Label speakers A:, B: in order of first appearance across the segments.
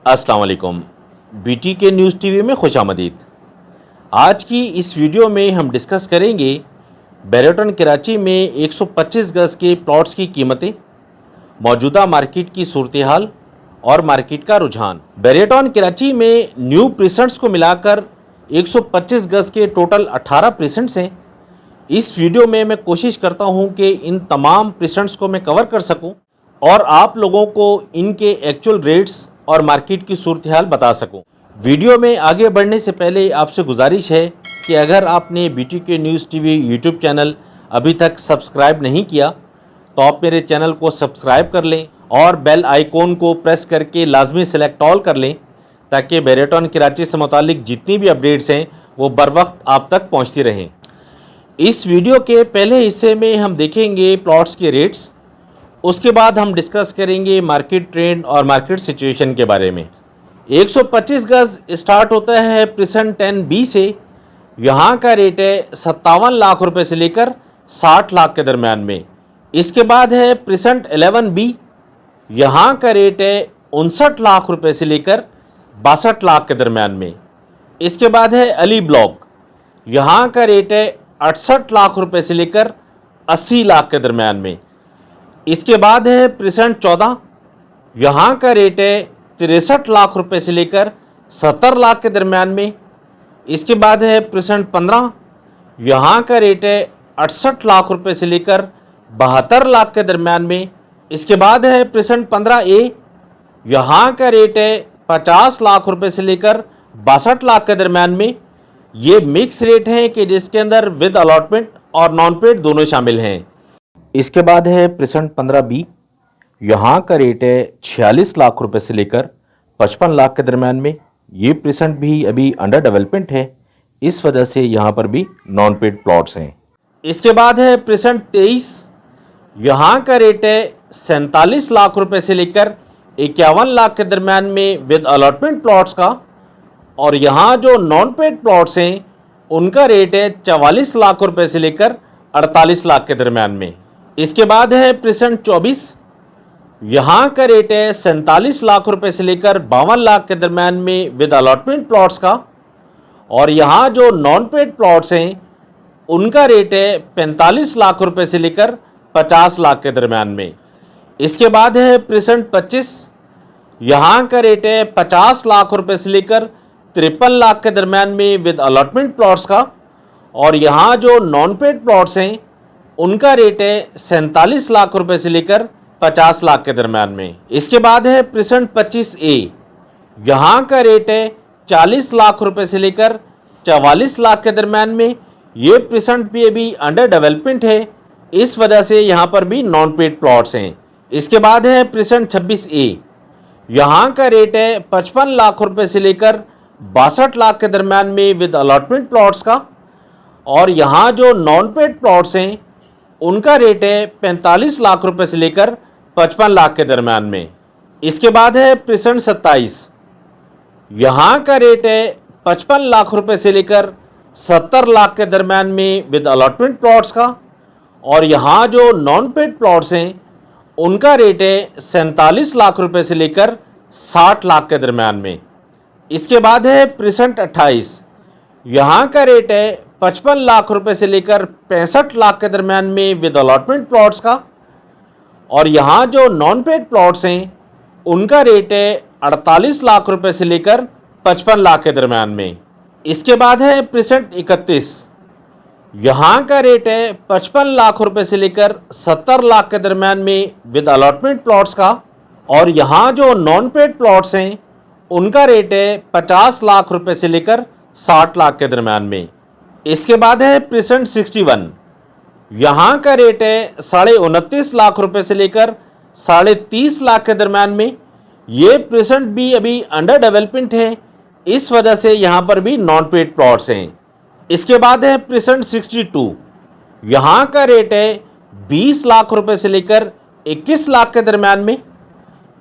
A: अस्सलाम वालेकुम। BTK news TV में खुशामदीद। आज की इस वीडियो में हम डिस्कस करेंगे बेरेटन कराची में 125 गज़ के प्लॉट्स की कीमतें, मौजूदा मार्केट की सूरत हाल और मार्केट का रुझान। बेरेटन कराची में न्यू प्रीसेंट्स को मिलाकर 125 गज़ के टोटल 18 प्रीसेंट्स हैं। इस वीडियो में मैं कोशिश करता हूं कि इन तमाम प्रीसेंट्स को मैं कवर कर सकूं और आप लोगों को इनके एक्चुअल रेट्स और मार्केट की सूरत हाल बता सकूं। वीडियो में आगे बढ़ने से पहले आपसे गुजारिश है कि अगर आपने BTK news TV YouTube channel अभी तक सब्सक्राइब नहीं किया तो आप मेरे चैनल को सब्सक्राइब कर लें और बेल आइकॉन को प्रेस करके लाजमी सेलेक्ट ऑल कर लें ताकि बेरेटन कराची से मुतालिक जितनी भी अपडेट्स हैं वो बर वक्त आप तक पहुँचती रहें। इस वीडियो के पहले हिस्से में हम देखेंगे प्लॉट्स के रेट्स, उसके बाद हम डिस्कस करेंगे मार्केट ट्रेंड और मार्केट सिचुएशन के बारे में। 125 गज़ स्टार्ट होता है प्रीसेंट 10B से। यहाँ का रेट है 57 लाख रुपए से लेकर 60 लाख के दरमियान में। इसके बाद है प्रीसेंट 11B। यहाँ का रेट है 59 लाख रुपए से लेकर 62 लाख के दरमियान में। इसके बाद है अली ब्लॉक। यहाँ का रेट है 68 लाख रुपए से लेकर 80 लाख के दरमियान में। इसके बाद है प्रीसेंट 14। यहाँ का रेट है 63 लाख रुपए से लेकर 70 लाख के दरमियान में। इसके बाद है प्रीसेंट 15। यहाँ का रेट है 68 लाख रुपए से लेकर 72 लाख के दरमियान में। इसके बाद है प्रीसेंट 15A। यहाँ का रेट है 50 लाख रुपए से लेकर 62 लाख के दरमियान में। ये मिक्स रेट हैं कि जिसके अंदर विद अलॉटमेंट और नॉन पेड दोनों शामिल हैं। इसके बाद है प्रीसेंट 15B। यहाँ का रेट है 46 लाख रुपए से लेकर 55 लाख के दरमियान में। ये प्रीसेंट भी अभी अंडर डेवलपमेंट है, इस वजह से यहाँ पर भी नॉन पेड प्लॉट्स हैं। इसके बाद है प्रीसेंट 23। यहाँ का रेट है 47 लाख रुपए से लेकर 51 लाख के दरमियान में विद अलॉटमेंट प्लॉट्स का। और यहाँ जो नॉन पेड प्लॉट्स हैं उनका रेट है 44 लाख रुपए से लेकर 48 लाख के दरमियान में। इसके बाद है प्रीसेंट 24। यहाँ का रेट है 47 लाख रुपए से लेकर 52 लाख के दरमियान में विद अलॉटमेंट प्लॉट्स का। और यहाँ जो नॉन पेड प्लॉट्स हैं उनका रेट है 45 लाख रुपए से लेकर 50 लाख के दरमियान में। इसके बाद है प्रीसेंट 25। यहाँ का रेट है 50 लाख रुपए से लेकर 53 लाख के दरमियान में विद अलॉटमेंट प्लॉट्स का। और यहाँ जो नॉन पेड प्लॉट्स हैं उनका रेट है 47 लाख रुपए से लेकर 50 लाख के दरमियान में। इसके बाद है प्रीसेंट 25A। यहाँ का रेट है 40 लाख रुपए से लेकर 44 लाख के दरमियान में। ये प्रीसेंट भी अभी अंडर डेवलपमेंट है, इस वजह से यहाँ पर भी नॉन पेड प्लॉट्स हैं। इसके बाद है प्रीसेंट 26A। यहाँ का रेट है 55 लाख रुपए से लेकर 62 लाख के दरमियान में विद अलॉटमेंट प्लॉट्स का। और यहाँ जो नॉन पेड प्लॉट्स हैं उनका रेट है 45 लाख रुपए से लेकर 55 लाख के दरमियान में। इसके बाद है प्रीसेंट 27। यहाँ का रेट है 55 लाख रुपए से लेकर 70 लाख के दरमियान में विद अलॉटमेंट प्लॉट्स का। और यहाँ जो नॉन पेड प्लॉट्स हैं उनका रेट है 47 लाख रुपए से लेकर 60 लाख के दरमियान में। इसके बाद है प्रीसेंट 28। यहाँ का रेट है 55 लाख रुपए से लेकर 65 लाख के दरमियान में विद अलॉटमेंट प्लॉट्स का। और यहाँ जो नॉन पेड प्लॉट्स हैं उनका रेट है 48 लाख रुपए से लेकर 55 लाख के दरमियान में। इसके बाद है प्रीसेंट 31। यहाँ का रेट है 55 लाख रुपए से लेकर 70 लाख के दरमियान में विद अलॉटमेंट प्लॉट्स का। और यहाँ जो नॉन पेड प्लॉट्स हैं उनका रेट है 50 लाख रुपए से लेकर 60 लाख के दरमियान में। इसके बाद है प्रीसेंट 61। यहाँ का रेट है 29.5 लाख रुपए से लेकर 30.5 लाख के दरमियान में। ये प्रीसेंट भी अभी अंडर डेवलपमेंट है, इस वजह से यहाँ पर भी नॉन पेड प्लॉट्स हैं। इसके बाद है प्रीसेंट 62। यहाँ का रेट है 20 लाख रुपए से लेकर 21 लाख के दरमियान में।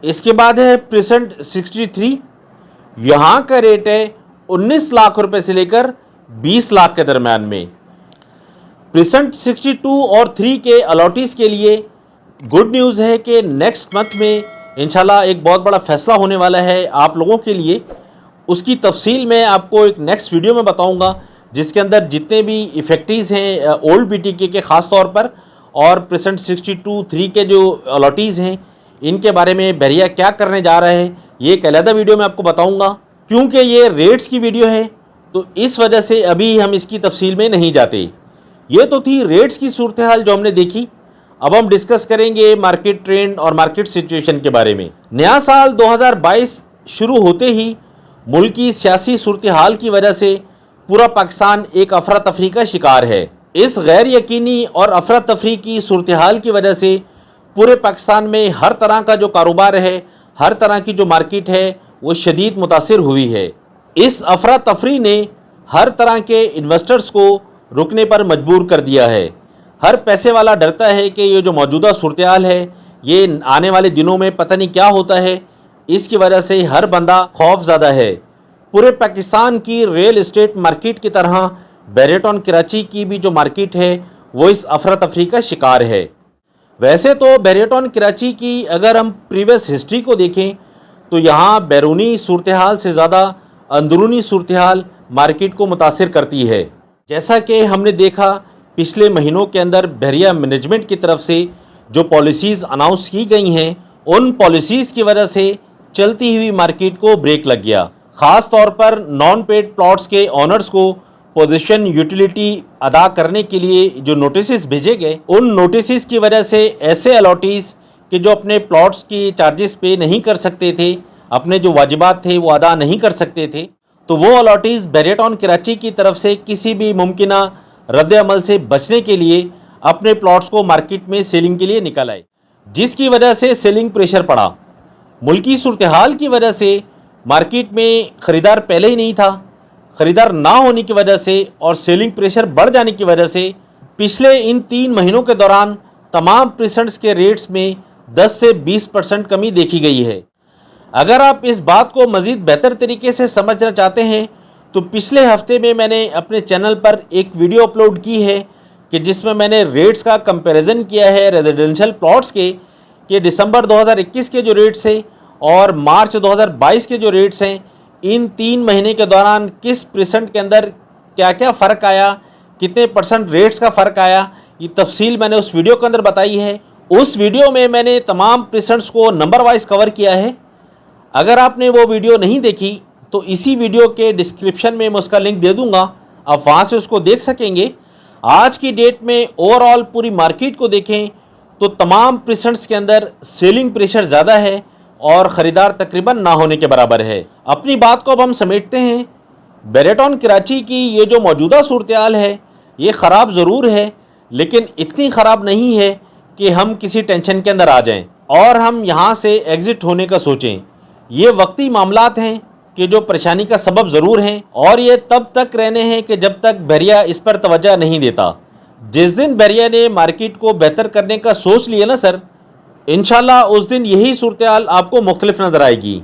A: इसके बाद है प्रीसेंट 63। यहाँ का रेट है 19 लाख रुपए से लेकर 20 लाख के दरमियान में। प्रीसेंट 62 और 3 के अलॉटीज़ के लिए गुड न्यूज़ है कि नेक्स्ट मंथ में इंशाल्लाह एक बहुत बड़ा फ़ैसला होने वाला है आप लोगों के लिए। उसकी तफसील मैं आपको एक नेक्स्ट वीडियो में बताऊंगा, जिसके अंदर जितने भी इफेक्टिव्स हैं ओल्ड बीटीके के ख़ास तौर पर और प्रेजेंट 62(3) के जो अलॉटीज़ हैं, इनके बारे में बहरिया क्या करने जा रहा है, ये एक अलग वीडियो में आपको बताऊंगा। क्योंकि ये रेट्स की वीडियो है तो इस वजह से अभी हम इसकी तफसील में नहीं जाते। ये तो थी रेट्स की सूरत हाल जो हमने देखी। अब हम डिस्कस करेंगे मार्केट ट्रेंड और मार्केट सिचुएशन के बारे में। नया साल 2022 शुरू होते ही मुल्क की सियासी सूरत हाल की वजह से पूरा पाकिस्तान एक अफरा तफरी का शिकार है। इस गैर यकीनी और अफरा तफरी की सूरत हाल की वजह से पूरे पाकिस्तान में हर तरह का जो कारोबार है, हर तरह की जो मार्केट है, वो शदीद मुतासिर हुई है। इस अफरा तफरी ने हर तरह के इन्वेस्टर्स को रुकने पर मजबूर कर दिया है। हर पैसे वाला डरता है कि ये जो मौजूदा सूरत हाल है, ये आने वाले दिनों में पता नहीं क्या होता है। इसकी वजह से हर बंदा खौफज़दा है। पूरे पाकिस्तान की रियल इस्टेट मार्केट की तरह बैरियटॉन कराची की भी जो मार्केट है वो इस अफरा तफरी का शिकार है। वैसे तो बैरियटॉन कराची की अगर हम प्रीवियस हिस्ट्री को देखें तो यहाँ बैरूनी सूरत हाल से ज़्यादा अंदरूनी सूरत हाल मार्केट को मुतासिर करती है। जैसा कि हमने देखा पिछले महीनों के अंदर बहरिया मैनेजमेंट की तरफ से जो पॉलिसीज़ अनाउंस की गई हैं, उन पॉलिसीज़ की वजह से चलती हुई मार्केट को ब्रेक लग गया। ख़ास तौर पर नॉन पेड प्लॉट्स के ऑनर्स को पोजीशन यूटिलिटी अदा करने के लिए जो नोटिस भेजे गए, उन नोटिस की वजह से ऐसे अलॉटीज़ कि जो अपने प्लॉट्स की चार्जेस पे नहीं कर सकते थे, अपने जो वाजिबात थे वो अदा नहीं कर सकते थे, तो वो अलॉटीज़ बैरियटॉन कराची की तरफ से किसी भी मुमकिना रद्द अमल से बचने के लिए अपने प्लॉट्स को मार्केट में सेलिंग के लिए निकल आए, जिसकी वजह से सेलिंग प्रेशर पड़ा। मुल्की सूरत हाल की वजह से मार्केट में ख़रीदार पहले ही नहीं था। ख़रीदार ना होने की वजह से और सेलिंग प्रेशर बढ़ जाने की वजह से पिछले इन 3 महीनों के दौरान तमाम प्रेजेंट्स के रेट्स में 10 से 20% कमी देखी गई है। अगर आप इस बात को मज़ीद बेहतर तरीके से समझना चाहते हैं तो पिछले हफ्ते में मैंने अपने चैनल पर एक वीडियो अपलोड की है कि जिसमें मैंने रेट्स का कंपैरिजन किया है रेजिडेंशियल प्लॉट्स के कि दिसंबर 2021 के जो रेट्स हैं और मार्च 2022 के जो रेट्स हैं, इन 3 महीने के दौरान किस परसेंट के अंदर क्या क्या फ़र्क आया, कितने परसेंट रेट्स का फ़र्क आया, ये तफसील मैंने उस वीडियो के अंदर बताई है। उस वीडियो में मैंने तमाम परसेंट्स को नंबर वाइज कवर किया है। अगर आपने वो वीडियो नहीं देखी तो इसी वीडियो के डिस्क्रिप्शन में मैं उसका लिंक दे दूँगा, आप वहाँ से उसको देख सकेंगे। आज की डेट में ओवरऑल पूरी मार्केट को देखें तो तमाम परसेंट्स के अंदर सेलिंग प्रेशर ज़्यादा है और ख़रीदार तकरीबन ना होने के बराबर है। अपनी बात को अब हम समेटते हैं। बैरियटॉन कराची की ये जो मौजूदा सूरत हाल है ये ख़राब ज़रूर है, लेकिन इतनी ख़राब नहीं है कि हम किसी टेंशन के अंदर आ जाएं और हम यहाँ से एग्ज़िट होने का सोचें। ये वक्ती मामलात हैं कि जो परेशानी का सबब ज़रूर हैं और ये तब तक रहने हैं कि जब तक बहरिया इस पर तवज्जो नहीं देता। जिस दिन बहरिया ने मार्केट को बेहतर करने का सोच लिया ना सर, इंशाल्लाह उस दिन यही सूरत हाल आपको मुख्तलिफ नज़र आएगी।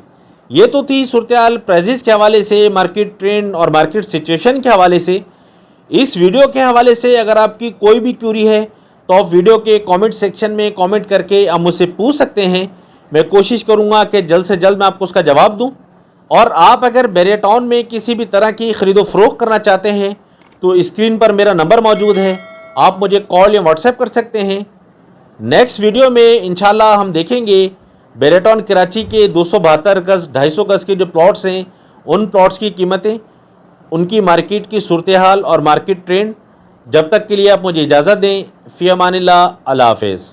A: ये तो थी सूरत हाल प्राइजेस के हवाले से, मार्केट ट्रेंड और मार्केट सिचुएशन के हवाले से। इस वीडियो के हवाले से अगर आपकी कोई भी क्यूरी है तो आप वीडियो के कमेंट सेक्शन में कमेंट करके आप मुझसे पूछ सकते हैं। मैं कोशिश करूंगा कि जल्द से जल्द मैं आपको उसका जवाब दूं। और आप अगर बैरियटॉन में किसी भी तरह की ख़रीदो फ़रोख्त करना चाहते हैं तो स्क्रीन पर मेरा नंबर मौजूद है, आप मुझे कॉल या व्हाट्सएप कर सकते हैं। नेक्स्ट वीडियो में इंशाल्लाह हम देखेंगे बैरियटॉन कराची के 272 गज़ 250 गज़ के जो प्लॉट्स हैं, उन प्लॉट्स की कीमतें, उनकी मार्केट की सूरत हाल और मार्केट ट्रेंड। जब तक के लिए आप मुझे इजाज़त दें। फ़ी अमानिल्लाह, अल्लाह हाफ़िज़।